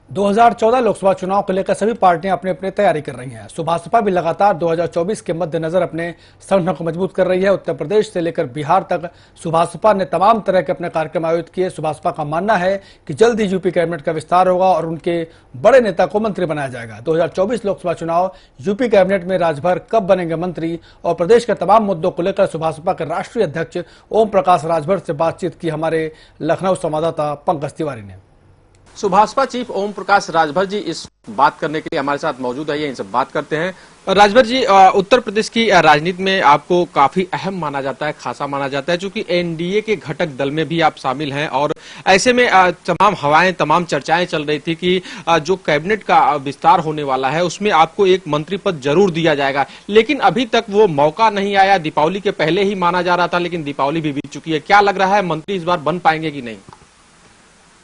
2014 लोकसभा चुनाव को लेकर सभी पार्टियां अपनी अपनी तैयारी कर रही हैं। सुभाषपा भी लगातार 2024 के मद्देनजर अपने संगठन को मजबूत कर रही है। उत्तर प्रदेश से लेकर बिहार तक सुभाषपा ने तमाम तरह के अपने कार्यक्रम आयोजित किए। सुभाषपा का मानना है कि जल्द ही यूपी कैबिनेट का विस्तार होगा और उनके बड़े नेता को मंत्री बनाया जाएगा। 2024 लोकसभा चुनाव, यूपी कैबिनेट में राजभर कब बनेंगे मंत्री और प्रदेश के तमाम मुद्दों को लेकर सुभाषपा के राष्ट्रीय अध्यक्ष ओम प्रकाश राजभर से बातचीत की हमारे लखनऊ संवाददाता पंकज तिवारी ने। सुभाषपा चीफ ओम प्रकाश राजभर जी इस बात करने के लिए हमारे साथ मौजूद है। इनसे बात करते हैं। राजभर जी, उत्तर प्रदेश की राजनीति में आपको काफी अहम माना जाता है, खासा माना जाता है, क्योंकि एनडीए के घटक दल में भी आप शामिल हैं और ऐसे में तमाम हवाएं, तमाम चर्चाएं चल रही थी कि जो कैबिनेट का विस्तार होने वाला है उसमें आपको एक मंत्री पद जरूर दिया जाएगा, लेकिन अभी तक वो मौका नहीं आया। दीपावली के पहले ही माना जा रहा था, लेकिन दीपावली भी बीत चुकी है। क्या लग रहा है, मंत्री इस बार बन पाएंगे कि नहीं?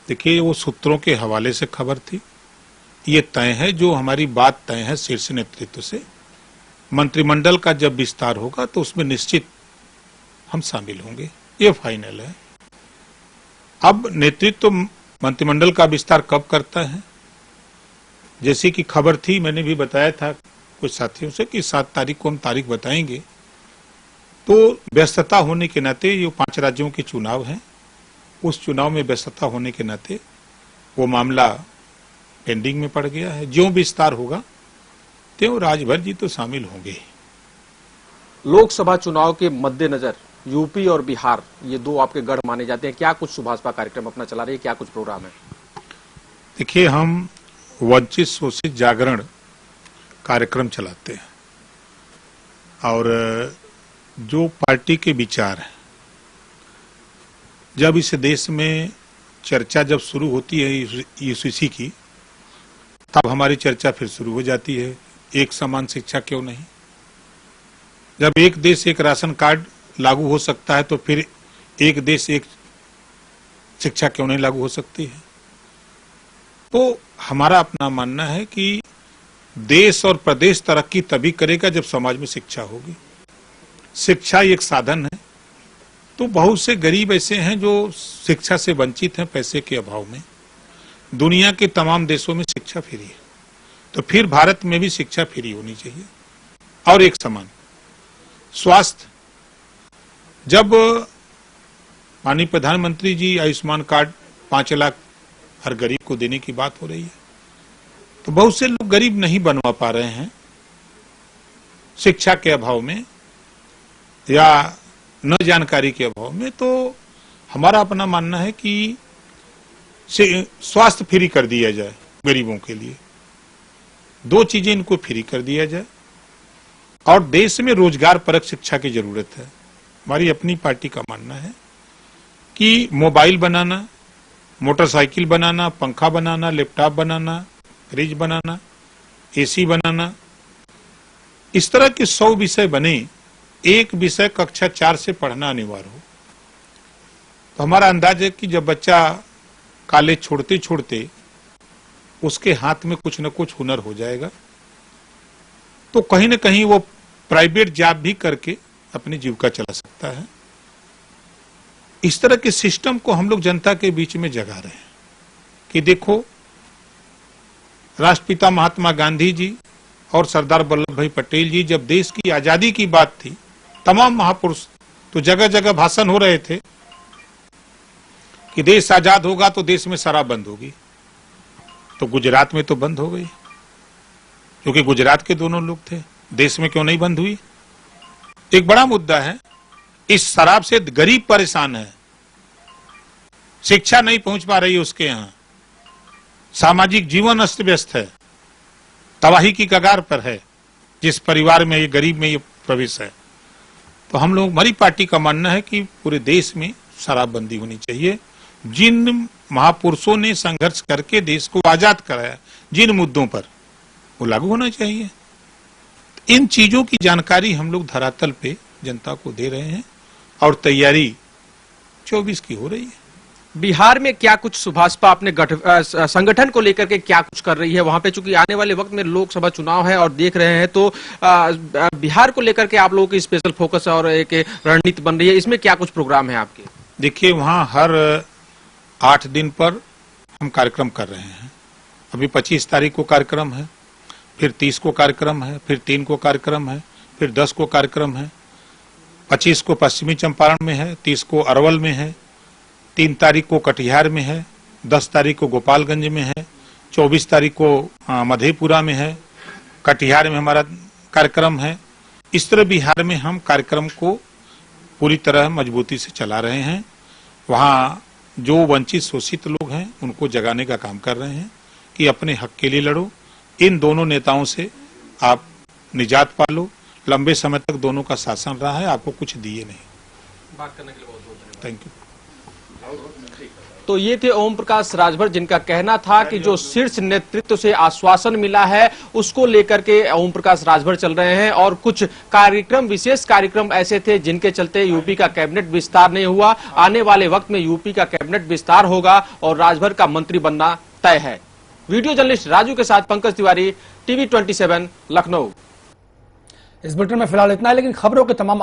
देखिए, वो सूत्रों के हवाले से खबर थी। ये तय है, जो हमारी बात तय है शीर्ष नेतृत्व से, मंत्रिमंडल का जब विस्तार होगा तो उसमें निश्चित हम शामिल होंगे, ये फाइनल है। अब नेतृत्व मंत्रिमंडल का विस्तार कब करता है, जैसे कि खबर थी, मैंने भी बताया था कुछ साथियों से कि 7 तारीख को हम तारीख बताएंगे। तो व्यस्तता होने के नाते ये 5 राज्यों के चुनाव हैं, उस चुनाव में व्यस्तता होने के नाते वो मामला पेंडिंग में पड़ गया है। ज्यों विस्तार होगा त्यों राजभर जी तो शामिल होंगे। लोकसभा चुनाव के मद्देनजर यूपी और बिहार, ये 2 आपके गढ़ माने जाते हैं। क्या कुछ सुभाषपा कार्यक्रम अपना चला रही है, क्या कुछ प्रोग्राम है? देखिए, हम वंचित शोषित जागरण कार्यक्रम चलाते हैं और जो पार्टी के विचार है, जब इस देश में चर्चा जब शुरू होती है यूसीसी की, तब हमारी चर्चा फिर शुरू हो जाती है। एक समान शिक्षा क्यों नहीं? जब एक देश एक राशन कार्ड लागू हो सकता है तो फिर एक देश एक शिक्षा क्यों नहीं लागू हो सकती है? तो हमारा अपना मानना है कि देश और प्रदेश तरक्की तभी करेगा जब समाज में शिक्षा होगी। शिक्षा एक साधन है। तो बहुत से गरीब ऐसे हैं जो शिक्षा से वंचित हैं पैसे के अभाव में। दुनिया के तमाम देशों में शिक्षा फ्री है, तो फिर भारत में भी शिक्षा फ्री होनी चाहिए और एक समान। स्वास्थ्य, जब माननीय प्रधानमंत्री जी आयुष्मान कार्ड 5 लाख हर गरीब को देने की बात हो रही है, तो बहुत से लोग गरीब नहीं बनवा पा रहे हैं शिक्षा के अभाव में या न जानकारी के अभाव में। तो हमारा अपना मानना है कि स्वास्थ्य फ्री कर दिया जाए गरीबों के लिए, 2 चीजें इनको फ्री कर दिया जाए और देश में रोजगार परक शिक्षा की जरूरत है। हमारी अपनी पार्टी का मानना है कि मोबाइल बनाना, मोटरसाइकिल बनाना, पंखा बनाना, लैपटॉप बनाना, फ्रिज बनाना, एसी बनाना, इस तरह के 100 विषय बने, एक विषय कक्षा 4 से पढ़ना अनिवार्य हो। तो हमारा अंदाज है कि जब बच्चा कॉलेज छोड़ते छोड़ते उसके हाथ में कुछ न कुछ हुनर हो जाएगा, तो कहीं न कहीं वो प्राइवेट जॉब भी करके अपनी जीविका चला सकता है। इस तरह के सिस्टम को हम लोग जनता के बीच में जगा रहे हैं कि देखो, राष्ट्रपिता महात्मा गांधी जी और सरदार वल्लभ भाई पटेल जी, जब देश की आजादी की बात थी, तमाम महापुरुष तो जगह जगह भाषण हो रहे थे कि देश आजाद होगा तो देश में शराब बंद होगी। तो गुजरात में तो बंद हो गई, क्योंकि गुजरात के दोनों लोग थे। देश में क्यों नहीं बंद हुई? एक बड़ा मुद्दा है, इस शराब से गरीब परेशान है, शिक्षा नहीं पहुंच पा रही है उसके यहां, सामाजिक जीवन अस्त व्यस्त है, तबाही की कगार पर है जिस परिवार में ये गरीब में ये प्रवेश है। तो हम लोग, हमारी पार्टी का मानना है कि पूरे देश में शराबबंदी होनी चाहिए। जिन महापुरुषों ने संघर्ष करके देश को आजाद कराया, जिन मुद्दों पर, वो लागू होना चाहिए। इन चीजों की जानकारी हम लोग धरातल पे जनता को दे रहे हैं और तैयारी 24 की हो रही है। बिहार में क्या कुछ सुभाषपा अपने संगठन को लेकर के क्या कुछ कर रही है वहां पे? चूंकि आने वाले वक्त में लोकसभा चुनाव है और देख रहे हैं, तो बिहार को लेकर के आप लोगों की स्पेशल फोकस और एक रणनीति बन रही है, इसमें क्या कुछ प्रोग्राम है आपके? देखिए, वहां हर 8 दिन पर हम कार्यक्रम कर रहे हैं अभी 25 तारीख को कार्यक्रम है, फिर 30 को कार्यक्रम है, फिर 3 को कार्यक्रम है, फिर 10 को कार्यक्रम है। 25 को पश्चिमी चंपारण में है, 30 को अरवल में है, 3 तारीख को कटिहार में है, 10 तारीख को गोपालगंज में है, 24 तारीख को मधेपुरा में है, कटिहार में हमारा कार्यक्रम है। इस तरह बिहार में हम कार्यक्रम को पूरी तरह मजबूती से चला रहे हैं। वहाँ जो वंचित शोषित लोग हैं उनको जगाने का काम कर रहे हैं कि अपने हक के लिए लड़ो। इन दोनों नेताओं से आप निजात पा लो। लंबे समय तक दोनों का शासन रहा है, आपको कुछ दिए नहीं। बात करने के लिए बहुत बहुत थैंक यू। तो ये थे ओम प्रकाश राजभर, जिनका कहना था कि जो शीर्ष नेतृत्व से आश्वासन मिला है उसको लेकर के ओम प्रकाश राजभर चल रहे हैं। और कुछ कार्यक्रम, विशेष कार्यक्रम ऐसे थे जिनके चलते यूपी का कैबिनेट विस्तार नहीं हुआ। आने वाले वक्त में यूपी का कैबिनेट विस्तार होगा और राजभर का मंत्री बनना तय है। वीडियो जर्नलिस्ट राजू के साथ पंकज तिवारी, टीवी 27 लखनऊ। इस बुलेटिन में फिलहाल इतना है, लेकिन खबरों के तमाम